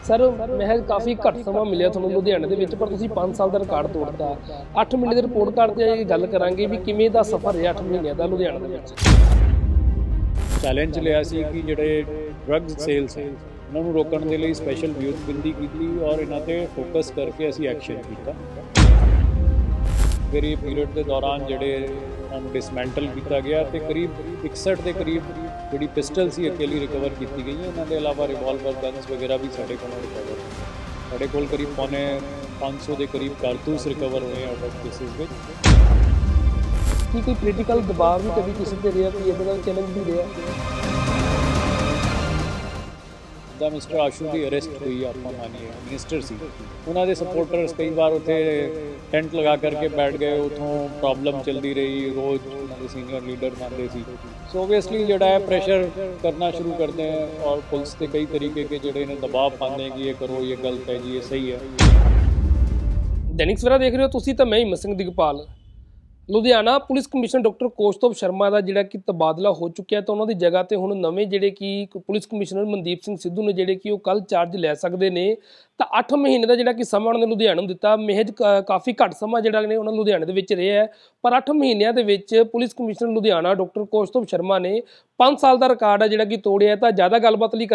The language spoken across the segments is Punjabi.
सर महज काफ़ी घट समा मिलिਆ ਤੁਹਾਨੂੰ ਲੁਧਿਆਣੇ ਦੇ ਵਿੱਚ ਪਰ ਤੁਸੀਂ 5 ਸਾਲ ਦਾ ਰਿਕਾਰਡ ਤੋੜਤਾ 8 ਮਹੀਨੇ ਦੇ ਰਿਪੋਰਟ ਕਾਰਡ ਤੇ ਇਹ ਗੱਲ ਕਰਾਂਗੇ ਵੀ ਕਿਵੇਂ ਦਾ ਸਫ਼ਰ ਰਿਹਾ 8 ਮਹੀਨਿਆਂ ਦਾ ਲੁਧਿਆਣੇ ਦੇ ਵਿੱਚ ਚੈਲੰਜ ਲਿਆ ਸੀ ਕਿ ਜਿਹੜੇ ਡਰੱਗਸ ਸੇਲਸ ਹੈ ਉਹਨਾਂ ਨੂੰ ਰੋਕਣ ਦੇ ਲਈ ਸਪੈਸ਼ਲ ਵਿਉਂਤਬੰਦੀ ਕੀਤੀ ਔਰ ਇਹਨਾਂ ਤੇ ਫੋਕਸ ਕਰਕੇ ਅਸੀਂ ਐਕਸ਼ਨ ਕੀਤਾ। ਫਿਰ ਇਹ ਪੀਰੀਅਡ ਦੇ ਦੌਰਾਨ ਜਿਹੜੇ ਨੂੰ ਡਿਸਮੈਂਟਲ ਕੀਤਾ ਗਿਆ ਤੇ ਕਰੀਬ 61 ਦੇ ਕਰੀਬ ਜਿਹੜੀ ਪਿਸਟਲ ਸੀ ਅਕੇਲੀ ਰਿਕਵਰ ਕੀਤੀ ਗਈ ਹੈ। ਇਹਨਾਂ ਦੇ ਇਲਾਵਾ ਰਿਵਾਲਵਰ ਗਨਸ ਵਗੈਰਾ ਵੀ ਸਾਡੇ ਕੋਲੋਂ ਰਿਕਵਰ ਸਾਡੇ ਕੋਲ ਕਰੀਬ ਪੌਣੇ 500 ਦੇ ਕਰੀਬ ਕਾਰਤੂਸ ਰਿਕਵਰ ਹੋਏ ਆਊਟ ਆਫ ਕੇਸਿਸ ਵਿੱਚ। ਕੀ ਕੋਈ ਪੋਲੀਟੀਕਲ ਦਬਾਅ ਵੀ ਕਦੀ ਕਿਸੇ ਤੇ ਰਿਹਾ ਕੋਈ ਇਹਦੇ ਨਾਲ ਚੈਲੰਜ ਵੀ ਰਿਹਾ ਦਾ ਮਿਸਟਰ ਆਸ਼ੂ ਦੀ ਅਰੈਸਟ ਹੋਈ ਆਪਾਂ ਮਾਨੀਏ ਮਿਨਿਸਟਰ ਸੀ ਉਹਨਾਂ ਦੇ ਸਪੋਰਟਰਸ ਕਈ ਵਾਰ ਉੱਥੇ ਟੈਂਟ ਲਗਾ ਕਰਕੇ ਬੈਠ ਗਏ ਉੱਥੋਂ ਪ੍ਰੋਬਲਮ ਚੱਲਦੀ ਰਹੀ ਰੋਜ਼ ਉਹਨਾਂ ਦੇ ਸੀਨੀਅਰ ਲੀਡਰ ਆਉਂਦੇ ਸੀ ਸੋ ਓਬਵੀਅਸਲੀ ਜਿਹੜਾ ਹੈ ਪ੍ਰੈਸ਼ਰ ਕਰਨਾ ਸ਼ੁਰੂ ਕਰਦੇ ਹੈ ਔਰ ਪੁਲਿਸ ਤੇ ਕਈ ਤਰੀਕੇ ਕੇ ਜਿਹੜੇ ਨੇ ਦਬਾਅ ਪਾਉਂਦੇ ਕਿ ਇਹ ਕਰੋ ਇਹ ਗਲਤ ਹੈ ਜੀ ਇਹ ਸਹੀ ਹੈ। ਦੈਨਿਕ ਸਵੇਰਾ ਦੇਖ ਰਹੇ ਹੋ ਤੁਸੀਂ ਤਾਂ ਮੈਂ Himmat Singh Digpal. Ludhiana police commissioner doctor Kaustubh Sharma ਦਾ ਜਿਹੜਾ ਕਿ ਤਬਾਦਲਾ ਹੋ ਚੁੱਕਿਆ ਤਾਂ ਉਹਨਾਂ ਦੀ ਜਗ੍ਹਾ ਤੇ ਹੁਣ ਨਵੇਂ ਜਿਹੜੇ ਕਿ ਪੁਲਿਸ ਕਮਿਸ਼ਨਰ ਮਨਦੀਪ ਸਿੰਘ ਸਿੱਧੂ ਨੇ ਜਿਹੜੇ ਕਿ ਉਹ ਕੱਲ ਚਾਰਜ ਲੈ ਸਕਦੇ ਨੇ ਤਾਂ 8 ਮਹੀਨੇ ਦਾ ਜਿਹੜਾ ਕਿ ਸਮਾਂ ਉਹਨਾਂ ਨੇ ਲੁਧਿਆਣਾ ਨੂੰ ਦਿੱਤਾ ਮਹਿਜ ਕਾਫੀ ਘੱਟ ਸਮਾਂ ਜਿਹੜਾ ਨੇ ਉਹਨਾਂ ਲੁਧਿਆਣੇ ਦੇ ਵਿੱਚ ਰਿਹਾ ਪਰ 8 ਮਹੀਨਿਆਂ ਦੇ ਵਿੱਚ police commissioner Ludhiana doctor Kaustubh Sharma ਨੇ 5 ਸਾਲ ਦਾ ਰਿਕਾਰਡ ਹੈ ਜਿਹੜਾ ਕਿ ਤੋੜਿਆ ਤਾਂ ਜ਼ਿਆਦਾ ਗੱਲਬਾਤ ਲਈ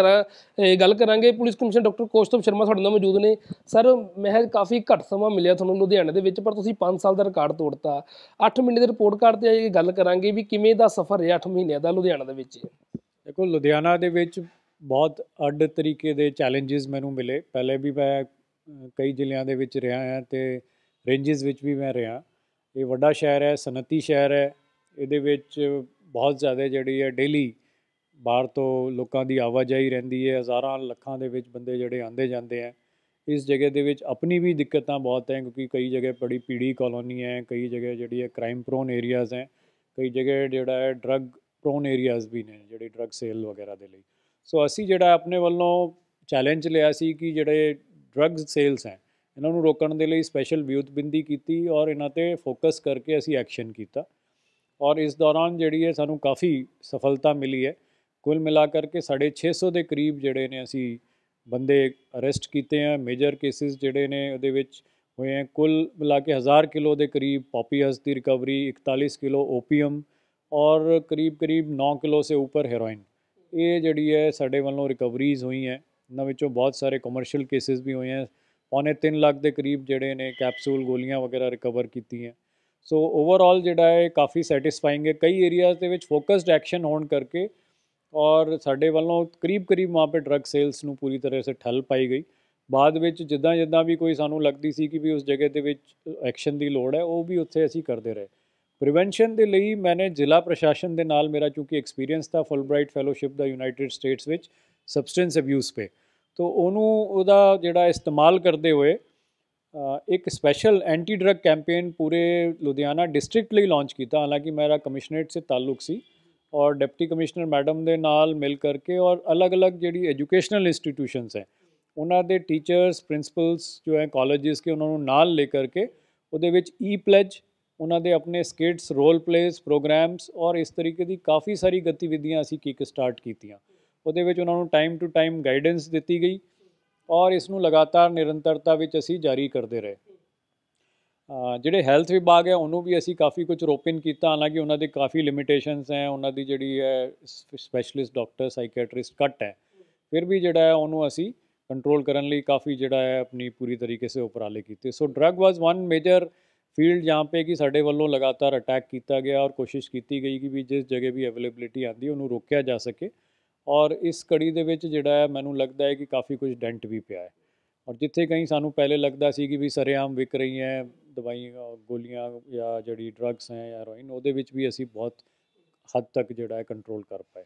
ਗੱਲ ਕਰਾਂਗੇ। Police commissioner doctor Kaustubh Sharma ਸਾਡੇ ਨਾਲ ਮੌਜੂਦ ਨੇ। ਸਰ ਮਹਿਜ ਕਾਫੀ ਘੱਟ ਸਮਾਂ ਮਿਲਿਆ ਤੁਹਾਨੂੰ ਲੁਧਿਆਣੇ ਦੇ ਵਿੱਚ ਪਰ ਤੁਸੀਂ 5 ਸਾਲ ਦਾ ਰਿਕਾਰਡ ਤੋੜਤਾ 8 ਮਹੀਨੇ ਦੇ ਰਿਪੋਰਟ ਕਾਰਡ ਤੇ ਇਹ ਗੱਲ ਕਰਾਂਗੇ ਵੀ ਕਿਵੇਂ ਦਾ ਸਫ਼ਰ ਰਿਹਾ 8 ਮਹੀਨਿਆਂ ਦਾ ਲੁਧਿਆਣਾ ਦੇ ਵਿੱਚ। ਦੇਖੋ ਲੁਧਿਆਣਾ ਦੇ ਵਿੱਚ ਬਹੁਤ ਅੱਡ ਤਰੀਕੇ ਦੇ ਚੈਲੰਜਸ ਮੈਨੂੰ ਮਿਲੇ। ਪਹਿਲੇ ਵੀ ਮੈਂ ਕਈ ਜ਼ਿਲ੍ਹਿਆਂ ਦੇ ਵਿੱਚ ਰਿਹਾ ਹਾਂ ਤੇ ਰੇਂਜਸ ਵਿੱਚ ਵੀ ਮੈਂ ਰਿਹਾ। ਇਹ ਵੱਡਾ ਸ਼ਹਿਰ ਹੈ ਸਨਅਤੀ ਸ਼ਹਿਰ ਹੈ ਇਹਦੇ ਵਿੱਚ ਬਹੁਤ ਜ਼ਿਆਦਾ ਜਿਹੜੀ ਹੈ ਡੇਲੀ ਬਾਹਰ ਤੋਂ ਲੋਕਾਂ ਦੀ ਆਵਾਜਾਈ ਰਹਿੰਦੀ ਹੈ ਹਜ਼ਾਰਾਂ ਲੱਖਾਂ ਦੇ ਵਿੱਚ ਬੰਦੇ ਜਿਹੜੇ ਆਉਂਦੇ ਜਾਂਦੇ ਹੈ। ਇਸ ਜਗ੍ਹਾ ਦੇ ਵਿੱਚ ਆਪਣੀ ਵੀ ਦਿੱਕਤਾਂ ਬਹੁਤ ਹੈ ਕਿਉਂਕਿ ਕਈ ਜਗ੍ਹਾ ਬੜੀ ਪੀੜੀ ਕਲੋਨੀ ਹੈ ਕਈ ਜਗ੍ਹਾ ਜਿਹੜੀ ਹੈ ਕ੍ਰਾਈਮ ਪ੍ਰੋਨ ਏਰੀਆਜ਼ ਹੈ ਕਈ ਜਗ੍ਹਾ ਜਿਹੜਾ ਹੈ ਡਰੱਗ ਪ੍ਰੋਨ ਏਰੀਆਜ਼ ਵੀ ਨੇ ਜਿਹੜੇ ਡਰੱਗ ਸੇਲ ਵਗੈਰਾ ਦੇ ਲਈ। ਸੋ ਅਸੀਂ ਜਿਹੜਾ ਆਪਣੇ ਵੱਲੋਂ ਚੈਲੰਜ ਲਿਆ ਸੀ ਕਿ ਜਿਹੜੇ ਡਰੱਗਸ ਸੇਲਸ ਹੈ ਇਹਨਾਂ ਨੂੰ ਰੋਕਣ ਦੇ ਲਈ ਸਪੈਸ਼ਲ ਵਿਉਂਤਬੰਦੀ ਕੀਤੀ ਔਰ ਇਹਨਾਂ ਤੇ ਫੋਕਸ ਕਰਕੇ ਅਸੀਂ ਐਕਸ਼ਨ ਕੀਤਾ ਔਰ ਇਸ ਦੌਰਾਨ ਜਿਹੜੀ ਹੈ ਸਾਨੂੰ ਕਾਫੀ ਸਫਲਤਾ ਮਿਲੀ ਹੈ। ਕੁੱਲ ਮਿਲਾ ਕਰਕੇ 650 ਦੇ ਕਰੀਬ ਜਿਹੜੇ ਨੇ ਅਸੀਂ ਬੰਦੇ ਅਰੈਸਟ ਕੀਤੇ हैं। ਮੇਜਰ ਕੇਸਿਸ ਜਿਹੜੇ ਨੇ ਉਹਦੇ ਵਿੱਚ ਹੋਏ ਹੈ। ਕੁੱਲ ਮਿਲਾ ਕੇ 1000 ਕਿਲੋ ਦੇ ਕਰੀਬ ਪॉपीहस ਦੀ ਰਿਕਵਰੀ 41 ਕਿਲੋ ओपीएम और करीब 9 किलो से ऊपर हेरोइन ये ਜਿਹੜੀ ਹੈ ਸਾਡੇ ਵੱਲੋਂ ਰਿਕਵਰੀਜ਼ ਹੋਈ ਹੈ। ਇਹਨਾਂ ਵਿੱਚੋਂ ਬਹੁਤ ਸਾਰੇ ਕਮਰਸ਼ੀਅਲ ਕੇਸਿਸ ਵੀ ਹੋਏ ਹੈ। ਪੌਣੇ 3 ਲੱਖ ਦੇ ਕਰੀਬ ਜਿਹੜੇ ਨੇ ਕੈਪਸੂਲ ਗੋਲੀਆਂ ਵਗੈਰਾ ਰਿਕਵਰ ਕੀਤੀਆਂ। ਸੋ ਓਵਰਆਲ ਜਿਹੜਾ ਹੈ ਕਾਫੀ ਸੈਟੀਸਫਾਈਂਗ ਹੈ। ਕਈ ਏਰੀਆਜ਼ ਦੇ ਵਿੱਚ ਫੋਕਸਡ ਐਕਸ਼ਨ ਹੋਣ ਕਰਕੇ ਔਰ ਸਾਡੇ ਵੱਲੋਂ ਕਰੀਬ वहाँ पे ड्रग सेल्स ਨੂੰ ਪੂਰੀ ਤਰ੍ਹਾਂ ਸੇ ਠੱਲ ਪਾਈ ਗਈ। ਬਾਅਦ ਵਿੱਚ ਜਿੱਦਾਂ ਵੀ ਕੋਈ ਸਾਨੂੰ ਲੱਗਦੀ ਸੀ ਕਿ ਵੀ ਉਸ ਜਗ੍ਹਾ ਦੇ ਵਿੱਚ ਐਕਸ਼ਨ ਦੀ ਲੋੜ ਹੈ ਉਹ ਵੀ ਉੱਥੇ ਅਸੀਂ ਕਰਦੇ ਰਹੇ। ਪ੍ਰੀਵੈਂਸ਼ਨ ਦੇ ਲਈ ਮੈंने ਜ਼ਿਲ੍ਹਾ ਪ੍ਰਸ਼ਾਸਨ ਦੇ ਨਾਲ ਮੇਰਾ ਚੂँकि ਐਕਸਪੀਰੀਅੰਸ था ਫੁੱਲਬ੍ਰਾਈਟ ਫੈਲੋਸ਼ਿਪ ਦਾ ਯੂਨਾਈਟਿਡ ਸਟੇਟਸ ਵਿੱਚ ਸਬਸਟੈਂਸ ਅਬਿਊਜ਼ पे तो ਉਹਦਾ ਜਿਹੜਾ ਇਸਤੇਮਾਲ ਕਰਦੇ ਹੋਏ ਇੱਕ ਸਪੈਸ਼ਲ ਐਂਟੀ ਡਰੱਗ ਕੈਂਪੇਨ ਪੂਰੇ ਲੁਧਿਆਣਾ ਡਿਸਟ੍ਰਿਕਟ ਲਈ ਲਾਂਚ ਕੀਤਾ। ਹਾਲਾਂਕਿ ਮੇਰਾ ਕਮਿਸ਼ਨਰੇਟ ਸੇ ਤਾਲੁਕ ਸੀ और डिप्टी कमिश्नर मैडम ਦੇ ਨਾਲ ਮਿਲ करके और अलग-अलग ਜਿਹੜੀ एजुकेशनल इंस्टीट्यूशंस है उन्होंने टीचर्स प्रिंसिपल्स जो है कॉलेजेस के उन्होंने नाल ले करके ਉਹਦੇ ਵਿੱਚ ई प्लेज उन्होंने अपने स्किट्स रोल प्लेस प्रोग्राम्स और इस तरीके की काफ़ी सारी गतिविधियां असी किक स्टार्ट कीतियां। ਉਹਦੇ ਵਿੱਚ उन्होंने टाइम टू टाइम गाइडेंस दी गई और इसनों लगातार निरंतरता ਵਿੱਚ ਅਸੀਂ ਜਾਰੀ ਕਰਦੇ ਰਹੇ। ਜਿਹੜੇ ਹੈਲਥ ਵਿਭਾਗ ਹੈ ਉਹਨੂੰ ਵੀ ਅਸੀਂ ਕਾਫੀ ਕੁਝ ਰੋਪਿਨ ਕੀਤਾ। ਹਾਲਾਂਕਿ ਉਹਨਾਂ ਦੇ ਕਾਫੀ ਲਿਮਿਟੇਸ਼ਨਸ ਹੈ ਉਹਨਾਂ ਦੀ ਜਿਹੜੀ ਹੈ ਸਪੈਸ਼ਲਿਸਟ ਡਾਕਟਰ ਸਾਈਕੈਟਰਿਸਟ ਘੱਟ ਹੈ ਫਿਰ ਵੀ ਜਿਹੜਾ ਹੈ ਉਹਨੂੰ ਅਸੀਂ ਕੰਟਰੋਲ ਕਰਨ ਲਈ ਕਾਫੀ ਜਿਹੜਾ ਹੈ ਆਪਣੀ ਪੂਰੀ ਤਰੀਕੇ ਸੇ ਉਪਰਾਲੇ ਕੀਤੇ। ਸੋ ਡਰੱਗ ਵਾਜ਼ ਵਨ ਮੇਜਰ ਫੀਲਡ ਜਹਾਂ पे ਕਿ ਸਾਡੇ ਵੱਲੋਂ ਲਗਾਤਾਰ ਅਟੈਕ ਕੀਤਾ ਗਿਆ ਔਰ ਕੋਸ਼ਿਸ਼ ਕੀਤੀ ਗਈ ਕਿ ਵੀ ਜਿਸ ਜਗ੍ਹਾ ਵੀ ਅਵੇਲੇਬਿਲਿਟੀ ਆਉਂਦੀ ਉਹਨੂੰ ਰੋਕਿਆ ਜਾ ਸਕੇ ਔਰ ਇਸ ਕੜੀ ਦੇ ਵਿੱਚ ਜਿਹੜਾ ਹੈ ਮੈਨੂੰ ਲੱਗਦਾ ਹੈ ਕਿ ਕਾਫੀ ਕੁਝ ਡੈਂਟ ਵੀ ਪਿਆ ਹੈ। ਔਰ ਜਿੱਥੇ ਕहीं ਸਾਨੂੰ ਪਹਿਲੇ ਲੱਗਦਾ ਸੀ ਕਿ ਵੀ ਸਰੇਆਮ ਵਿਕ ਰਹੀ ਹੈ ਦਵਾਈਆਂ ਗੋਲੀਆਂ ਜਾਂ ਜਿਹੜੀ ਡਰੱਗਸ ਹੈ ਜਾਂ ਹੈਰੋਇਨ ਉਹਦੇ ਵਿੱਚ ਵੀ ਅਸੀਂ ਬਹੁਤ हद तक ਜਿਹੜਾ ਹੈ ਕੰਟਰੋਲ ਕਰ ਪਾਏ।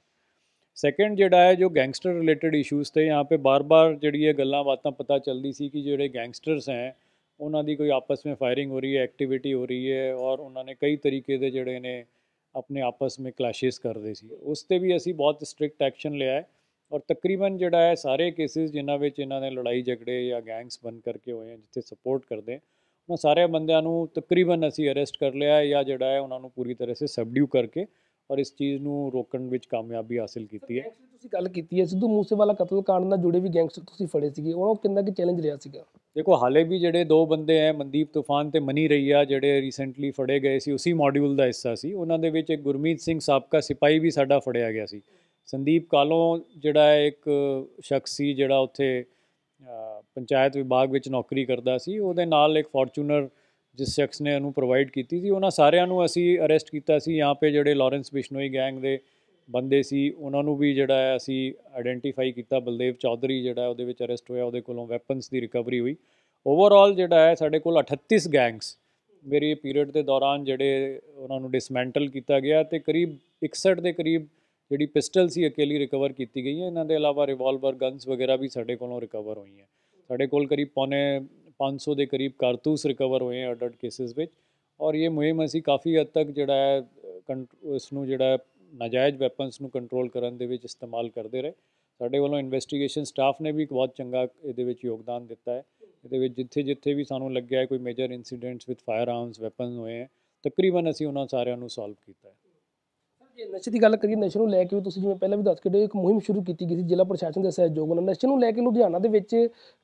ਸੈਕੰਡ ਜਿਹੜਾ ਹੈ ਜੋ ਗੈਂਗਸਟਰ ਰਿਲੇਟਡ ਇਸ਼ੂਜ਼ ਤੇ यहाँ पे ਬਾਰ-ਬਾਰ ਜਿਹੜੀ ਇਹ ਗੱਲਾਂ ਬਾਤਾਂ ਪਤਾ ਚੱਲਦੀ ਸੀ ਕਿ ਜਿਹੜੇ ਗੈਂਗਸਟਰਸ ਹੈ ਉਹਨਾਂ ਦੀ ਕੋਈ ਆਪਸ ਵਿੱਚ ਫਾਇਰਿੰਗ ਹੋ ਰਹੀ ਹੈ ਐਕਟੀਵਿਟੀ ਹੋ ਰਹੀ ਹੈ ਔਰ ਉਹਨਾਂ ਨੇ ਕਈ ਤਰੀਕੇ ਦੇ ਜਿਹੜੇ ਨੇ ਆਪਣੇ ਆਪਸ ਵਿੱਚ ਕਲੈਸ਼ਿਸ ਕਰਦੇ ਸੀ ਉਸ ਤੇ ਵੀ ਅਸੀਂ ਬਹੁਤ ਸਟ੍ਰਿਕਟ ਐਕਸ਼ਨ ਲਿਆ ਹੈ ਔਰ ਤਕਰੀਬਨ ਜਿਹੜਾ ਹੈ ਸਾਰੇ ਕੇਸਿਸ ਜਿਨ੍ਹਾਂ ਵਿੱਚ ਇਹਨਾਂ ਨੇ ਲੜਾਈ ਝਗੜੇ ਜਾਂ ਗੈਂਗਸ ਬਣ ਕਰਕੇ ਹੋਏ हैं ਜਿੱਥੇ ਸਪੋਰਟ ਕਰਦੇ ਉਹਨਾਂ ਸਾਰੇ ਬੰਦਿਆਂ ਨੂੰ ਤਕਰੀਬਨ ਅਸੀਂ ਅਰੈਸਟ ਕਰ ਲਿਆ ਜਾਂ ਜਿਹੜਾ ਹੈ ਉਹਨਾਂ ਨੂੰ ਪੂਰੀ ਤਰ੍ਹਾਂ ਸੇ ਸਬਡਿਊ ਕਰਕੇ ਔਰ ਇਸ ਚੀਜ਼ ਨੂੰ ਰੋਕਣ ਵਿੱਚ ਕਾਮਯਾਬੀ ਹਾਸਿਲ ਕੀਤੀ ਹੈ। ਗੈਂਗਸਟਰ ਤੁਸੀਂ ਗੱਲ ਕੀਤੀ ਹੈ, ਸਿੱਧੂ ਮੂਸੇਵਾਲਾ ਕਤਲकांड ਨਾਲ ਜੁੜੇ ਵੀ ਗੈਂਗਸਟਰ ਤੁਸੀਂ ਫੜੇ ਸੀਗੇ, ਉਹਨਾਂ ਕਿੰਨਾ ਕੁ ਚੈਲੰਜ ਰਿਹਾ ਸੀਗਾ? ਦੇਖੋ ਹਾਲੇ ਵੀ ਜਿਹੜੇ ਦੋ ਬੰਦੇ ਹੈ ਮਨਦੀਪ ਤੂਫਾਨ ਤੇ ਮਨੀ ਰਈਆ ਜਿਹੜੇ ਰੀਸੈਂਟਲੀ ਫੜੇ ਗਏ ਸੀ ਉਸੇ ਮਾਡਿਊਲ ਦਾ ਹਿੱਸਾ ਸੀ। ਉਹਨਾਂ ਦੇ ਵਿੱਚ ਇੱਕ ਗੁਰਮੀਤ ਸਿੰਘ ਸਾਬਕਾ ਸਿਪਾਹੀ ਵੀ ਸਾਡਾ ਫੜਿਆ ਗਿਆ ਸੀ। ਸੰਦੀਪ ਕਾਲੋਂ ਜਿਹੜਾ ਹੈ ਇੱਕ ਸ਼ਖਸ ਸੀ ਜਿਹੜਾ ਉੱਥੇ ਪੰਚਾਇਤ ਵਿਭਾਗ ਵਿੱਚ ਨੌਕਰੀ ਕਰਦਾ ਸੀ, ਉਹਦੇ ਨਾਲ ਇੱਕ ਫੋਰਚੂਨਰ ਜਿਸ ਸ਼ਖਸ ਨੇ ਉਹਨੂੰ ਪ੍ਰੋਵਾਈਡ ਕੀਤੀ ਸੀ, ਉਹਨਾਂ ਸਾਰਿਆਂ ਨੂੰ ਅਸੀਂ ਅਰੈਸਟ ਕੀਤਾ ਸੀ। यहाँ पे ਜਿਹੜੇ ਲਾਰੈਂਸ ਬਿਸ਼ਨੋਈ ਗੈਂਗ ਦੇ ਬੰਦੇ ਸੀ ਉਹਨਾਂ ਨੂੰ ਵੀ ਜਿਹੜਾ ਹੈ ਅਸੀਂ ਆਇਡੈਂਟੀਫਾਈ ਕੀਤਾ। ਬਲਦੇਵ ਚੌਧਰੀ ਜਿਹੜਾ ਉਹਦੇ ਵਿੱਚ ਅਰੈਸਟ ਹੋਇਆ, ਉਹਦੇ ਕੋਲੋਂ ਵੈਪਨਸ ਦੀ ਰਿਕਵਰੀ ਹੋਈ। ਓਵਰਆਲ ਜਿਹੜਾ ਹੈ ਸਾਡੇ ਕੋਲ 38 ਗੈਂਗਸ ਮੇਰੀ ਪੀਰੀਅਡ ਦੇ ਦੌਰਾਨ ਜਿਹੜੇ ਉਹਨਾਂ ਨੂੰ ਡਿਸਮੈਂਟਲ ਕੀਤਾ ਗਿਆ ਤੇ ਕਰੀਬ 61 ਦੇ ਕਰੀਬ ਜਿਹੜੀ ਪਿਸਟਲ ਸੀ ਅਕੇਲੀ ਰਿਕਵਰ ਕੀਤੀ ਗਈ ਹੈ। ਇਹਨਾਂ ਦੇ ਇਲਾਵਾ ਰਿਵਾਲਵਰ ਗਨਸ ਵਗੈਰਾ ਵੀ ਸਾਡੇ ਕੋਲੋਂ ਰਿਕਵਰ ਹੋਈਆਂ। ਸਾਡੇ ਕੋਲ ਕਰੀਬ ਪੌਣੇ 500 ਦੇ ਕਰੀਬ ਕਾਰਤੂਸ ਰਿਕਵਰ ਹੋਏ ਹੈ ਅਡਲਟ ਕੇਸਿਸ ਵਿੱਚ। ਔਰ ਇਹ ਮੁਹਿੰਮ ਅਸੀਂ ਕਾਫੀ ਹੱਦ ਤੱਕ ਜਿਹੜਾ ਹੈ ਇਸ ਨੂੰ ਜਿਹੜਾ ਨਾਜਾਇਜ਼ ਵੈਪਨਸ ਨੂੰ ਕੰਟਰੋਲ ਕਰਨ ਦੇ ਵਿੱਚ ਇਸਤੇਮਾਲ ਕਰਦੇ ਰਹੇ। ਸਾਡੇ ਵੱਲੋਂ ਇਨਵੈਸਟੀਗੇਸ਼ਨ ਸਟਾਫ ਨੇ ਵੀ ਇੱਕ ਬਹੁਤ ਚੰਗਾ ਇਹਦੇ ਵਿੱਚ ਯੋਗਦਾਨ ਦਿੱਤਾ ਹੈ। ਇਹਦੇ ਵਿੱਚ ਜਿੱਥੇ ਵੀ ਸਾਨੂੰ ਲੱਗਿਆ ਹੈ ਕੋਈ major incidents with fire arms weapons ਹੋਏ ਹੈ, ਤਕਰੀਬਨ ਅਸੀਂ ਉਹਨਾਂ ਸਾਰਿਆਂ ਨੂੰ ਸੋਲਵ ਕੀਤਾ ਹੈ। ਜੇ ਨਸ਼ੇ ਦੀ ਗੱਲ ਕਰੀਏ, ਨਸ਼ੇ ਨੂੰ ਲੈ ਕੇ ਵੀ ਤੁਸੀਂ ਜਿਵੇਂ ਪਹਿਲਾਂ ਵੀ ਦੱਸ ਕੇ ਇੱਕ ਮੁਹਿੰਮ ਸ਼ੁਰੂ ਕੀਤੀ ਗਈ ਸੀ ਜ਼ਿਲ੍ਹਾ ਪ੍ਰਸ਼ਾਸਨ ਦੇ ਸਹਿਯੋਗ ਨਾਲ। ਨਸ਼ੇ ਨੂੰ ਲੈ ਕੇ ਲੁਧਿਆਣਾ ਦੇ ਵਿੱਚ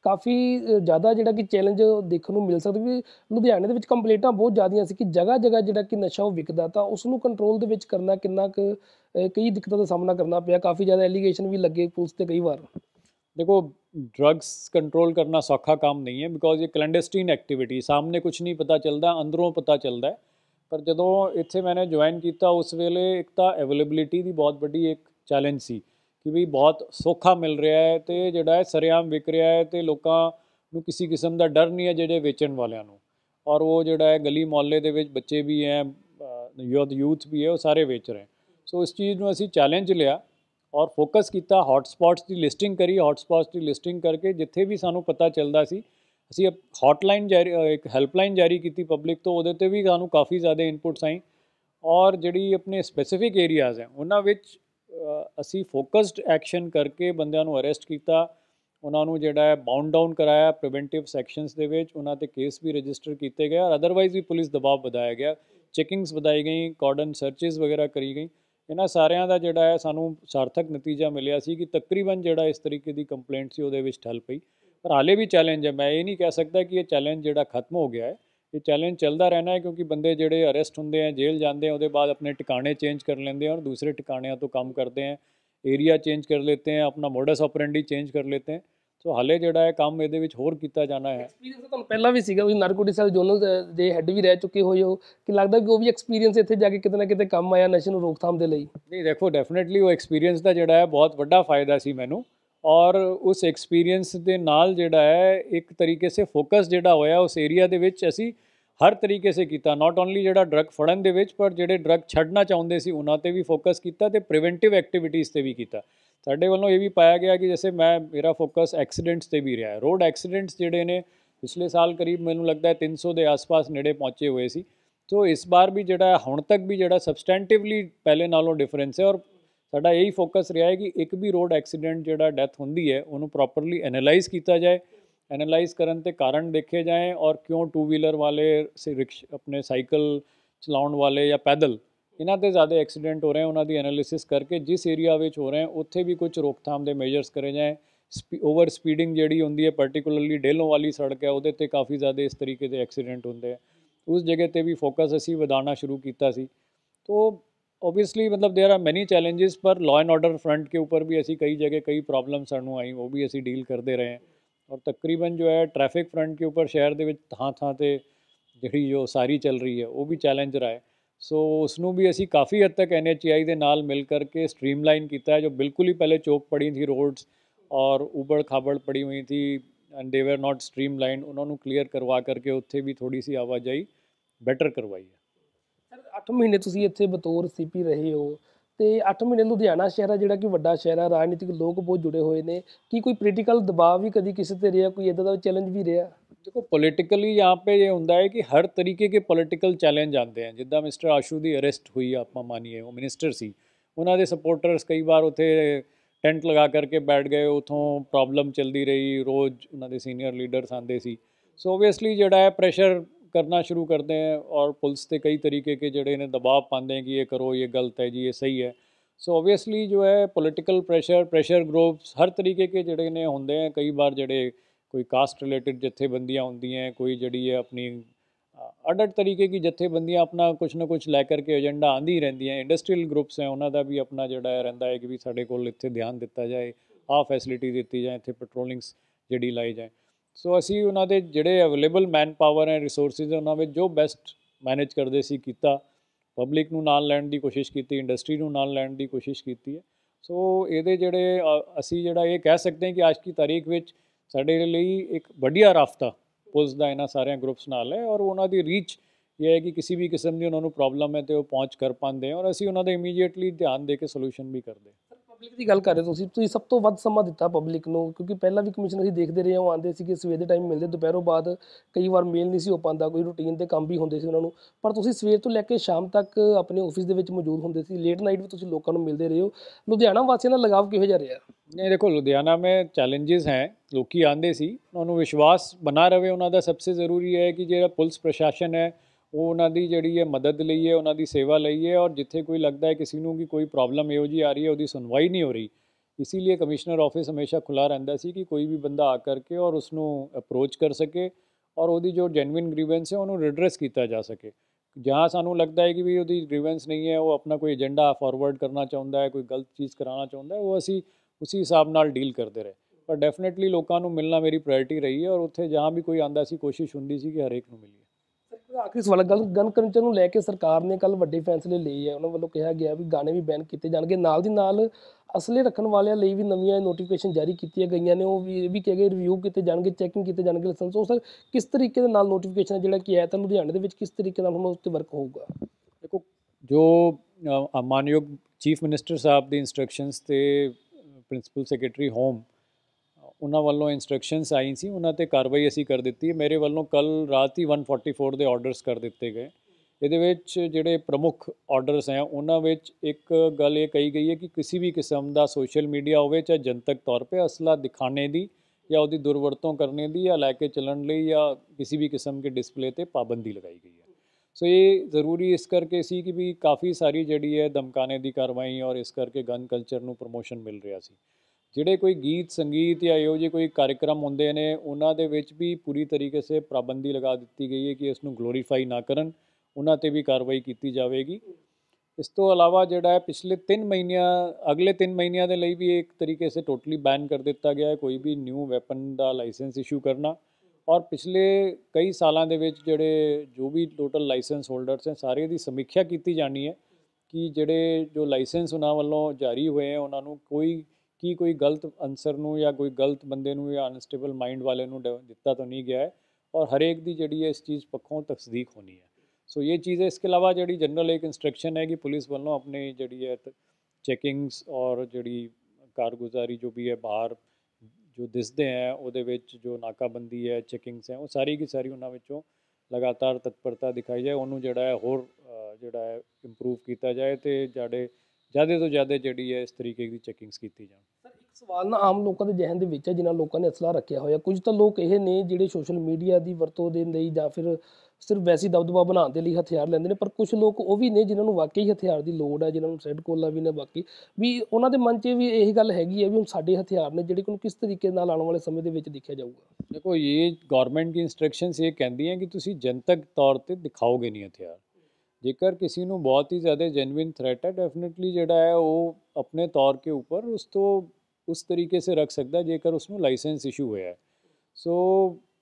ਕਾਫੀ ਜ਼ਿਆਦਾ ਜਿਹੜਾ ਕਿ ਚੈਲੰਜ ਦੇਖਣ ਨੂੰ ਮਿਲ ਸਕਦਾ ਵੀ ਲੁਧਿਆਣੇ ਦੇ ਵਿੱਚ ਕੰਪਲੇਂਟਾਂ ਬਹੁਤ ਜ਼ਿਆਦੀਆਂ ਸੀ ਕਿ ਜਗ੍ਹਾ ਜਗ੍ਹਾ ਜਿਹੜਾ ਕਿ ਨਸ਼ਾ ਉਹ ਵਿਕਦਾ, ਤਾਂ ਉਸ ਨੂੰ ਕੰਟਰੋਲ ਦੇ ਵਿੱਚ ਕਰਨਾ ਕਿੰਨਾ ਕੁ ਕਈ ਦਿੱਕਤਾਂ ਦਾ ਸਾਹਮਣਾ ਕਰਨਾ ਪਿਆ। ਕਾਫੀ ਜ਼ਿਆਦਾ ਐਲੀਗੇਸ਼ਨ ਵੀ ਲੱਗੇ ਪੁਲਿਸ ਤੇ ਕਈ ਵਾਰ। देखो ड्रग्स कंट्रोल करना सौखा काम नहीं है बिकॉज ये क्लैंडस्टीन एक्टिविटी सामने कुछ नहीं पता चलता, अंदरों पता चलता है। पर ਜਦੋਂ ਇੱਥੇ मैंने ज्वाइन किया उस ਵੇਲੇ ਇੱਕ ਤਾਂ ਅਵੇਲੇਬਿਲਿਟੀ ਦੀ ਬਹੁਤ ਵੱਡੀ ਇੱਕ ਚੈਲੰਜ ਸੀ ਕਿ ਵੀ ਬਹੁਤ ਸੌਖਾ ਮਿਲ ਰਿਹਾ ਹੈ ਤੇ ਜਿਹੜਾ ਹੈ ਸਰੇਆਮ ਵਿਕ ਰਿਹਾ ਹੈ ਤੇ ਲੋਕਾਂ ਨੂੰ ਕਿਸੇ ਕਿਸਮ ਦਾ ਡਰ ਨਹੀਂ ਹੈ ਜਿਹੜੇ ਵੇਚਣ ਵਾਲਿਆਂ ਨੂੰ। ਔਰ ਉਹ ਜਿਹੜਾ ਹੈ ਗਲੀ ਮੁਹੱਲੇ ਦੇ ਵਿੱਚ ਬੱਚੇ ਵੀ ਹੈ, ਯੂਥ ਵੀ ਹੈ, ਉਹ ਸਾਰੇ ਵੇਚ ਰਹੇ। ਸੋ ਇਸ ਚੀਜ਼ ਨੂੰ ਅਸੀਂ ਚੈਲੰਜ ਲਿਆ ਔਰ ਫੋਕਸ ਕੀਤਾ, ਹੌਟਸਪੌਟਸ ਦੀ ਲਿਸਟਿੰਗ ਕਰੀ। ਹੌਟਸਪੌਟਸ ਦੀ ਲਿਸਟਿੰਗ ਕਰਕੇ ਜਿੱਥੇ ਵੀ ਸਾਨੂੰ ਪਤਾ ਚੱਲਦਾ ਸੀ ਅਸੀਂ ਹੌਟਲਾਈਨ ਜਾਰੀ ਇੱਕ ਹੈਲਪਲਾਈਨ ਜਾਰੀ ਕੀਤੀ ਪਬਲਿਕ ਤੋਂ, ਉਹਦੇ 'ਤੇ ਵੀ ਸਾਨੂੰ ਕਾਫੀ ਜ਼ਿਆਦਾ ਇਨਪੁਟਸ ਆਈ। ਔਰ ਜਿਹੜੀ ਆਪਣੇ ਸਪੈਸੀਫਿਕ ਏਰੀਆਜ਼ ਹੈ ਉਹਨਾਂ ਵਿੱਚ ਅਸੀਂ ਫੋਕਸਡ ਐਕਸ਼ਨ ਕਰਕੇ ਬੰਦਿਆਂ ਨੂੰ ਅਰੈਸਟ ਕੀਤਾ, ਉਹਨਾਂ ਨੂੰ ਜਿਹੜਾ ਹੈ ਬਾਉਂਡ ਡਾਊਨ ਕਰਾਇਆ ਪ੍ਰੀਵੈਂਟਿਵ ਸੈਕਸ਼ਨਸ ਦੇ ਵਿੱਚ, ਉਹਨਾਂ 'ਤੇ ਕੇਸ ਵੀ ਰਜਿਸਟਰ ਕੀਤੇ ਗਏ ਔਰ ਅਦਰਵਾਈਜ਼ ਵੀ ਪੁਲਿਸ ਦਬਾਅ ਵਧਾਇਆ ਗਿਆ, ਚੈਕਿੰਗਸ ਵਧਾਈ ਗਈ, ਕਾਰਡਨ ਸਰਚਿਸ ਵਗੈਰਾ ਕਰੀ ਗਈ। ਇਹਨਾਂ ਸਾਰਿਆਂ ਦਾ ਜਿਹੜਾ ਹੈ ਸਾਨੂੰ ਸਾਰਥਕ ਨਤੀਜਾ ਮਿਲਿਆ ਸੀ ਕਿ ਤਕਰੀਬਨ ਜਿਹੜਾ ਇਸ ਤਰੀਕੇ ਦੀ ਕੰਪਲੇਂਟ ਸੀ ਉਹਦੇ ਵਿੱਚ ਠੱਲ ਪਈ। ਪਰ ਹਾਲੇ ਵੀ ਚੈਲੰਜ ਹੈ, ਮੈਂ ਇਹ ਨਹੀਂ ਕਹਿ ਸਕਦਾ ਕਿ ਇਹ ਚੈਲੰਜ ਜਿਹੜਾ ਖਤਮ ਹੋ ਗਿਆ ਹੈ। ਇਹ ਚੈਲੰਜ ਚੱਲਦਾ ਰਹਿਣਾ ਹੈ ਕਿਉਂਕਿ ਬੰਦੇ ਜਿਹੜੇ ਅਰੈਸਟ ਹੁੰਦੇ ਹੈ, ਜੇਲ੍ਹ ਜਾਂਦੇ हैं, ਉਹਦੇ ਬਾਅਦ ਆਪਣੇ ਟਿਕਾਣੇ ਚੇਂਜ ਕਰ ਲੈਂਦੇ हैं और दूसरे ਟਿਕਾਣਿਆਂ ਤੋਂ ਕੰਮ ਕਰਦੇ हैं, ਏਰੀਆ ਚੇਂਜ ਕਰ ਲੈਤੇ हैं, ਆਪਣਾ ਮੋਡਸ ਆਪਰੈਂਡੀ ਚੇਂਜ ਕਰ ਲੈਤੇ हैं। ਸੋ ਹਾਲੇ ਜਿਹੜਾ ਹੈ ਕੰਮ ਇਹਦੇ ਵਿੱਚ ਹੋਰ ਕੀਤਾ ਜਾਣਾ ਹੈ। ਐਕਸਪੀਰੀਅੰਸ ਤੁਹਾਨੂੰ ਪਹਿਲਾਂ ਵੀ ਸੀਗਾ, ਤੁਸੀਂ ਨਾਰਕੋਟਿਕਸ ਸੈਲ ਜ਼ੋਨਲ ਦੇ ਹੈੱਡ ਵੀ ਰਹਿ ਚੁੱਕੇ ਹੋਏ ਹੋ, ਕਿ ਲੱਗਦਾ ਕਿ ਉਹ ਵੀ ਐਕਸਪੀਰੀਅੰਸ ਇੱਥੇ ਜਾ ਕੇ ਕਿਤੇ ਨਾ ਕਿਤੇ ਕੰਮ ਆਇਆ ਨਸ਼ੇ ਨੂੰ ਰੋਕਥਾਮ ਦੇ ਲਈ? ਨਹੀਂ ਦੇਖੋ ਡੈਫੀਨੇਟਲੀ ਉਹ ਐਕਸਪੀਰੀਅੰਸ ਦਾ ਜਿਹੜਾ ਹੈ ਬਹੁਤ ਵੱਡਾ ਫਾਇਦਾ ਸੀ ਮੈਨੂੰ। ਔਰ ਉਸ ਐਕਸਪੀਰੀਅੰਸ ਦੇ ਨਾਲ ਜਿਹੜਾ ਹੈ ਇੱਕ ਤਰੀਕੇ ਸੇ ਫੋਕਸ ਜਿਹੜਾ ਹੋਇਆ ਉਸ ਏਰੀਆ ਦੇ ਵਿੱਚ ਅਸੀਂ ਹਰ ਤਰੀਕੇ ਸੇ ਕੀਤਾ। ਨਾਟ ਓਨਲੀ ਜਿਹੜਾ ਡਰੱਗ ਫੜਨ ਦੇ ਵਿੱਚ ਪਰ ਜਿਹੜੇ ਡਰੱਗ ਛੱਡਣਾ ਚਾਹੁੰਦੇ ਸੀ ਉਹਨਾਂ 'ਤੇ ਵੀ ਫੋਕਸ ਕੀਤਾ ਤੇ ਪ੍ਰੀਵੈਂਟਿਵ ਐਕਟੀਵਿਟੀਜ਼ 'ਤੇ ਵੀ ਕੀਤਾ। ਸਾਡੇ ਵੱਲੋਂ ਇਹ ਵੀ ਪਾਇਆ ਗਿਆ ਕਿ ਜੈਸੇ ਮੇਰਾ ਫੋਕਸ ਐਕਸੀਡੈਂਟਸ 'ਤੇ ਵੀ ਰਿਹਾ ਹੈ। ਰੋਡ ਐਕਸੀਡੈਂਟਸ ਜਿਹੜੇ ਨੇ ਪਿਛਲੇ ਸਾਲ ਕਰੀਬ ਮੈਨੂੰ ਲੱਗਦਾ ਹੈ 300 ਦੇ ਆਸ-ਪਾਸ ਨੇੜੇ ਪਹੁੰਚੇ ਹੋਏ ਸੀ। ਸੋ ਇਸ ਵਾਰ ਵੀ ਜਿਹੜਾ ਹੁਣ ਤੱਕ ਵੀ ਜਿਹੜਾ ਸਬਸਟੈਂਟਿਵਲੀ ਪਹਿਲੇ ਨਾਲੋਂ ਡਿਫਰੈਂਸ ਹੈ। ਔਰ ਸਾਡਾ ਇਹੀ ਫੋਕਸ ਰਿਹਾ ਹੈ ਕਿ ਇੱਕ ਵੀ ਰੋਡ ਐਕਸੀਡੈਂਟ ਜਿਹੜਾ ਡੈਥ ਹੁੰਦੀ ਹੈ ਉਹਨੂੰ ਪ੍ਰੋਪਰਲੀ ਐਨਾਲਾਈਜ਼ ਕੀਤਾ ਜਾਏ, ਐਨਾਲਾਈਜ਼ ਕਰਨ ਤੇ ਕਾਰਨ ਦੇਖੇ ਜਾਏ ਔਰ ਕਿਉਂ ਟੂ ਵੀਲਰ ਵਾਲੇ ਆਪਣੇ ਸਾਈਕਲ ਚਲਾਉਣ ਵਾਲੇ ਜਾਂ ਪੈਦਲ ਇਹਨਾਂ 'ਤੇ ਜ਼ਿਆਦਾ ਐਕਸੀਡੈਂਟ ਹੋ ਰਹੇ, ਉਹਨਾਂ ਦੀ ਐਨਾਲਿਸਿਸ ਕਰਕੇ ਜਿਸ ਏਰੀਆ ਵਿੱਚ ਹੋ ਰਹੇ ਉੱਥੇ ਵੀ ਕੁਝ ਰੋਕਥਾਮ ਦੇ ਮੇਜਰਸ ਕਰੇ ਜਾਏ। ਓਵਰ ਸਪੀਡਿੰਗ ਜਿਹੜੀ ਹੁੰਦੀ ਹੈ ਪਾਰਟੀਕੂਲਰਲੀ ਡੇਲੋਂ ਵਾਲੀ ਸੜਕ ਹੈ ਉਹਦੇ 'ਤੇ ਕਾਫੀ ਜ਼ਿਆਦਾ ਇਸ ਤਰੀਕੇ ਦੇ ਐਕਸੀਡੈਂਟ ਹੁੰਦੇ ਹੈ, ਉਸ ਜਗ੍ਹਾ 'ਤੇ ਵੀ ਫੋਕਸ ਅਸੀਂ ਵਧਾਉਣਾ ਸ਼ੁਰੂ ਕੀਤਾ ਸੀ। तो ऑब्वियसली मतलब देयर आर मैनी चैलेंजेस, पर लॉ एंड ऑर्डर फ्रंट के ऊपर भी ऐसी कई जगह कई प्रॉब्लम सानू आई वो भी असी डील करते रहे हैं। और तकरीबन जो है ट्रैफिक फ्रंट के ऊपर शहर के थां ते जी जो सारी चल रही है वो भी चैलेंज रहा है। सो उसनू भी असी काफ़ी हद तक NHAI के नाल मिल करके स्ट्रीमलाइन किया है। जो बिल्कुल ही पहले चौक पड़ी थी रोड्स और उबड़ खाबड़ पड़ी हुई थी and they were not streamline, उन्होंने क्लीयर करवा करके उत्थे भी थोड़ी सी आवाजाही बेटर करवाई है। सर 8 महीने तुसीं इत्थे बतौर CP रहे हो ਤੇ 8 ਮਹੀਨੇ ਲੁਧਿਆਣਾ ਸ਼ਹਿਰ ਆ ਜਿਹੜਾ ਕਿ ਵੱਡਾ ਸ਼ਹਿਰ ਆ, ਰਾਜਨੀਤਿਕ ਲੋਕ ਬਹੁਤ ਜੁੜੇ ਹੋਏ ਨੇ, ਕੀ ਕੋਈ ਪੋਲੀਟੀਕਲ ਦਬਾਅ ਵੀ ਕਦੀ ਕਿਸੇ ਤੇ ਰਿਹਾ, ਕੋਈ ਇਦਾਂ ਦਾ ਚੈलेंज भी ਰਿਹਾ? देखो पॉलिटिकली यहाँ पे ये होंदा है कि हर तरीके के पॉलिटिकल चैलेंज आते हैं। जिद्दां मिस्टर आशू की अरेस्ट हुई आप मानिए वो मिनिस्टर सी, उन्होंने सपोर्टर्स कई बार उत्थे टेंट लगा करके बैठ गए, उतों प्रॉब्लम चलती रही, रोज़ उन्होंने सीनियर लीडर्स आते सी। सो ओबवियसली जोड़ा है प्रेशर करना शुरू करते हैं और पुलिस से कई तरीके के जड़े ने दबाव पाते हैं कि ये करो, ये गलत है जी, ये सही है। सो ऑब्वियसली जो है पॉलिटिकल प्रेशर ग्रुप्स हर तरीके के जड़े ने होंगे हैं। कई बार जड़े कोई कास्ट रिलेटेड जत्थेबंदियाँ होंगी हैं, कोई जड़ी है अपनी अड अड तरीके की जत्थेबंदियाँ अपना कुछ ना कुछ लैकर के एजेंडा आंदी रही हैं। इंडस्ट्रीयल ग्रुप्स हैं, उन्होंने भी अपना जड़ा रहा है कि भी साढ़े कोल इत्थे ध्यान दिता जाए, फैसिलिटी दी जाए, इत्थे पेट्रोलिंग्स जी लाई जाए। सो असी उन्होंने जोड़े अवेलेबल मैन पावर है, रिसोर्सिज उन्होंने जो बेस्ट मैनेज करते सी किया, पब्लिक नूं नाल लैण दी कोशिश की, इंडस्ट्री नूं नाल लैण दी कोशिश की है। सो ये जोड़े असी जोड़ा ये कह सकते हैं कि आज की तारीख में साढ़े लिए एक बढ़िया राफ्ता पुलिस का इन्होंने सारे ग्रुप्स नाल है और उन्होंने रीच ये है कि किसी भी किस्म की उन्होंने प्रॉब्लम है तो वो पहुँच कर पाते हैं और असी उन्होंने इमीडिएटली ध्यान दे के सोल्यूशन भी करते हैं। ਪਬਲਿਕ ਦੀ ਗੱਲ ਕਰ ਰਹੇ ਤੁਸੀਂ ਸਭ ਤੋਂ ਵੱਧ ਸਮਾਂ ਦਿੱਤਾ ਪਬਲਿਕ ਨੂੰ, ਕਿਉਂਕਿ ਪਹਿਲਾਂ ਵੀ ਕਮਿਸ਼ਨਰ ਅਸੀਂ ਦੇਖਦੇ ਰਹੇ ਹਾਂ, ਉਹ ਆਉਂਦੇ ਸੀ ਕਿ ਸਵੇਰ ਦੇ ਟਾਈਮ ਮਿਲਦੇ, ਦੁਪਹਿਰੋਂ ਬਾਅਦ ਕਈ ਵਾਰ ਮੇਲ ਨਹੀਂ ਸੀ ਹੋ ਪਾਉਂਦਾ, ਕੋਈ ਰੂਟੀਨ ਦੇ ਕੰਮ ਵੀ ਹੁੰਦੇ ਸੀ ਉਹਨਾਂ ਨੂੰ, ਪਰ ਤੁਸੀਂ ਸਵੇਰ ਤੋਂ ਲੈ ਕੇ ਸ਼ਾਮ ਤੱਕ ਆਪਣੇ ਆਫਿਸ ਦੇ ਵਿੱਚ ਮੌਜੂਦ ਹੁੰਦੇ ਸੀ, ਲੇਟ ਨਾਈਟ ਵੀ ਤੁਸੀਂ ਲੋਕਾਂ ਨੂੰ ਮਿਲਦੇ ਰਹੇ ਹੋ। ਲੁਧਿਆਣਾ ਵਾਸੀਆਂ ਦਾ ਲਗਾਵ ਕਿਹੋ ਜਿਹਾ ਰਿਹਾ? नहीं देखो, लुधियाना में चैलेंजेस हैं, लोग आते सी, उन्होंने विश्वास बना रहे, उन्होंने सबसे जरूरी है कि जो पुलिस प्रशासन है वो उन्होंने जी है मदद लईए, उन्होंने सेवा लईए और जिथे कोई लगता है किसी को कि कोई प्रॉब्लम इहो जी आ रही है, उसकी सुनवाई नहीं हो रही, इसीलिए कमिश्नर ऑफिस हमेशा खुला रहिंदा सी कि कोई भी बंदा आ करके और उसनों अप्रोच कर सके और वो जो जेनविन ग्रीवेंस है उन्होंने रिड्रेस किया जा सके। जहाँ सानू लगता है कि भी वो ग्रीवेंस नहीं है, वो अपना कोई एजेंडा फॉरवर्ड करना चाहता है, कोई गलत चीज़ कराना चाहता है, वो असी उसी हिसाब नाल डील करते रहे। पर डेफिनेटली लोगों को मिलना मेरी प्रायोरिटी रही है और उत्थे जहाँ भी कोई आंदा सी कोशिश हुंदी सी कि हरेक नूं मिलीए। ਆਖਰੀ ਸਵਾਲ, ਗਨ ਕਲਚਰ ਨੂੰ ਲੈ ਕੇ ਸਰਕਾਰ ਨੇ ਕੱਲ ਵੱਡੇ ਫੈਸਲੇ ਲਏ ਹੈ। ਉਹਨਾਂ ਵੱਲੋਂ ਕਿਹਾ ਗਿਆ ਵੀ ਗਾਣੇ ਵੀ ਬੈਨ ਕੀਤੇ ਜਾਣਗੇ, ਨਾਲ ਦੀ ਨਾਲ ਅਸਲੇ ਰੱਖਣ ਵਾਲਿਆਂ ਲਈ ਵੀ ਨਵੀਆਂ ਨੋਟੀਫਿਕੇਸ਼ਨ ਜਾਰੀ ਕੀਤੀਆਂ ਗਈਆਂ ਨੇ, ਉਹ ਵੀ ਇਹ ਵੀ ਕਿਹਾ ਗਿਆ ਰਿਵਿਊ ਕੀਤੇ ਜਾਣਗੇ, ਚੈਕਿੰਗ ਕੀਤੇ ਜਾਣਗੇ ਲਾਇਸੈਂਸ। ਉਹ ਸਰ ਕਿਸ ਤਰੀਕੇ ਦੇ ਨਾਲ ਨੋਟੀਫਿਕੇਸ਼ਨ ਜਿਹੜਾ ਕੀ ਹੈ ਤਾਂ ਲੁਧਿਆਣੇ ਦੇ ਵਿੱਚ ਕਿਸ ਤਰੀਕੇ ਨਾਲ ਹੁਣ ਉਸ 'ਤੇ ਵਰਕ ਹੋਊਗਾ? देखो, जो मानयोग चीफ मिनिस्टर साहब की इंस्ट्रक्शनस ते प्रिंसिपल सैकटरी होम उन्होंने वालों इंस्ट्रक्शनस आई सी, उन्होंने कार्रवाई असी कर दी है। मेरे वालों कल रात ही 144 के ऑर्डरस कर दिए गए। ये जोड़े प्रमुख ऑर्डरस हैं उन्होंने एक गल ये कही गई है कि किसी भी किस्म का सोशल मीडिया हो चाहे जनतक तौर पर असला दिखाने की या उसकी दुरवरतों करने की या लैके चलन ली या किसी भी किस्म के डिस्पले पर पाबंदी लगाई गई है। सो ये ज़रूरी इस करके सी कि भी काफ़ी सारी जी है धमकाने की कार्रवाई और इस करके गन कल्चर नूं प्रमोशन मिल रहा सी। जिहड़े कोई गीत संगीत या इहो जे कोई कार्यक्रम होंदे ने उन्हां दे विच भी पूरी तरीके से पाबंदी लगा दी गई है कि इसनूं ग्लोरीफाई ना करन, उन्हां ते भी कार्रवाई की जाएगी। इस तो अलावा जिहड़ा है पिछले 3 महीनिਆਂ अगले 3 महीनिਆਂ ਦੇ ਲਈ भी एक तरीके से टोटली बैन कर दिता गया है कोई भी न्यू वैपन का लाइसेंस इशू करना। और पिछले कई सालों के जोड़े जो भी टोटल लाइसेंस होल्डर्स हैं सारे की समीक्षा की जानी है कि जोड़े जो लाइसेंस उन्होंने वालों जारी हुए हैं उन्होंने कोई गलत अंसर नूं या कोई गलत बंदे नूं या अनस्टेबल माइंड वाले नूं दिता तो नहीं गया है और हरेक की जी है इस चीज़ पक्षों तस्दीक होनी है। सो ये चीज़ है। इसके अलावा जी जनरल एक इंस्ट्रक्शन है कि पुलिस वालों अपनी जी है चैकिंग्स और जी कारगुजारी जो भी है बाहर जो दिसते हैं वो जो नाकाबंदी है चैकिंग्स हैं वो सारी की सारी उन्होंने लगातार तत्परता दिखाई जाए, उन्होंने जोड़ा है होर जोड़ा है इंप्रूव किया जाए तो ज़्यादा तो ज़्यादा जी है इस तरीके की चैकिंग्स की जाए। ਸਰ ਇੱਕ ਸਵਾਲ ਨਾ ਆਮ ਲੋਕਾਂ ਦੇ ਜ਼ਿਹਨ ਦੇ ਵਿੱਚ ਹੈ, ਜਿਨ੍ਹਾਂ ਲੋਕਾਂ ਨੇ ਅਸਲਾ ਰੱਖਿਆ ਹੋਇਆ, ਕੁਝ ਤਾਂ ਲੋਕ ਇਹ ਨੇ ਜਿਹੜੇ ਸੋਸ਼ਲ ਮੀਡੀਆ ਦੀ ਵਰਤੋਂ ਦੇ ਲਈ ਜਾਂ ਫਿਰ ਸਿਰਫ ਵੈਸੀ ਦਬਦਬਾ ਬਣਾਉਣ ਦੇ ਲਈ ਹਥਿਆਰ ਲੈਂਦੇ ਨੇ, ਪਰ ਕੁਝ ਲੋਕ ਉਹ ਵੀ ਨੇ ਜਿਨ੍ਹਾਂ ਨੂੰ ਵਾਕਈ ਹਥਿਆਰ ਦੀ ਲੋੜ ਹੈ, ਜਿਨ੍ਹਾਂ ਨੂੰ ਸੈਡ ਕੋਲਾ ਵੀ ਨੇ, ਬਾਕੀ ਵੀ ਉਹਨਾਂ ਦੇ ਮਨ 'ਚ ਵੀ ਇਹੀ ਗੱਲ ਹੈਗੀ ਹੈ ਵੀ ਹੁਣ ਸਾਡੇ ਹਥਿਆਰ ਨੇ ਜਿਹੜੇ ਨੂੰ ਕਿਸ ਤਰੀਕੇ ਨਾਲ ਆਉਣ ਵਾਲੇ ਸਮੇਂ ਦੇ ਵਿੱਚ ਦੇਖਿਆ ਜਾਊਗਾ। देखो, ये गौरमेंट की इंस्ट्रक्शनस ये कहती हैं कि तुसी जनतक तौर पर दिखाओगे नहीं हथियार। जेकर किसी को बहुत ही ज़्यादा जेनविन थ्रैट है डेफिनेटली जोड़ा है वो अपने तौर के ऊपर उस तो उस तरीके से रख सकता है जेकर उसमें लाइसेंस इशू हुआ है। सो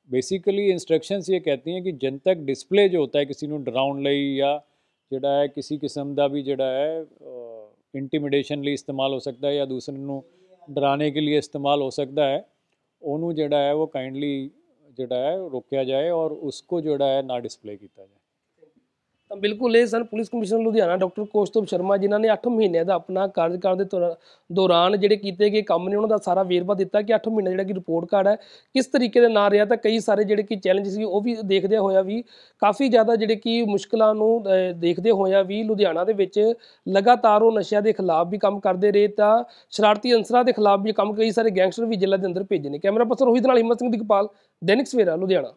बेसिकली इंस्ट्रक्शंस ये कहती हैं कि जनतक डिस्पले जो होता है किसी को डराउन लई या जोड़ा है किसी किस्म का भी जोड़ा है इंटीमिडेशन लिए इस्तेमाल हो सकता है या दूसरे को डराने के लिए इस्तेमाल हो सकता है, उन्होंने जोड़ा है वो काइंडली जोड़ा है रोकया जाए और उसको जोड़ा है ना डिस्पले किया जाए। ਤਾਂ ਬਿਲਕੁਲ ਇਹ ਸਨ police commissioner Ludhiana doctor Kaustubh Sharma, ਜਿਨ੍ਹਾਂ ਨੇ 8 ਮਹੀਨਿਆਂ ਦਾ ਆਪਣਾ ਕਾਰਜਕਾਲ ਦੇ ਦੌਰਾਨ ਜਿਹੜੇ ਕੀਤੇ ਗਏ ਕੰਮ ਨੇ ਉਹਨਾਂ ਦਾ ਸਾਰਾ ਵੇਰਵਾ ਦਿੱਤਾ ਕਿ 8 ਮਹੀਨੇ ਜਿਹੜਾ ਕਿ ਰਿਪੋਰਟ ਕਾਰਡ ਹੈ ਕਿਸ ਤਰੀਕੇ ਦੇ ਨਾਲ ਰਿਹਾ, ਤਾਂ ਕਈ ਸਾਰੇ ਜਿਹੜੇ ਕਿ ਚੈਲੰਜ ਸੀ ਉਹ ਵੀ ਦੇਖਦੇ ਹੋਇਆ ਵੀ ਕਾਫੀ ਜ਼ਿਆਦਾ ਜਿਹੜੇ ਕਿ ਮੁਸ਼ਕਲਾਂ ਨੂੰ ਦੇਖਦੇ ਹੋਇਆ ਵੀ ਲੁਧਿਆਣਾ ਦੇ ਵਿੱਚ ਲਗਾਤਾਰ ਉਹ ਨਸ਼ਿਆਂ ਦੇ ਖਿਲਾਫ ਵੀ ਕੰਮ ਕਰਦੇ ਰਹੇ, ਤਾਂ ਸ਼ਰਾਰਤੀ ਅੰਸਰਾਂ ਦੇ ਖਿਲਾਫ ਵੀ ਕੰਮ, ਕਈ ਸਾਰੇ ਗੈਂਗਸਟਰ ਵੀ ਜੇਲ੍ਹਾਂ ਦੇ ਅੰਦਰ ਭੇਜੇ ਨੇ। ਕੈਮਰਾ ਪਰਸਨ ਰੋਹਿਤ ਨਾਲ ਹਿੰਮਤ ਸਿੰਘ ਦਿਗਪਾਲ, ਦੈਨਿਕ ਸਵੇਰਾ, ਲੁਧਿਆਣਾ।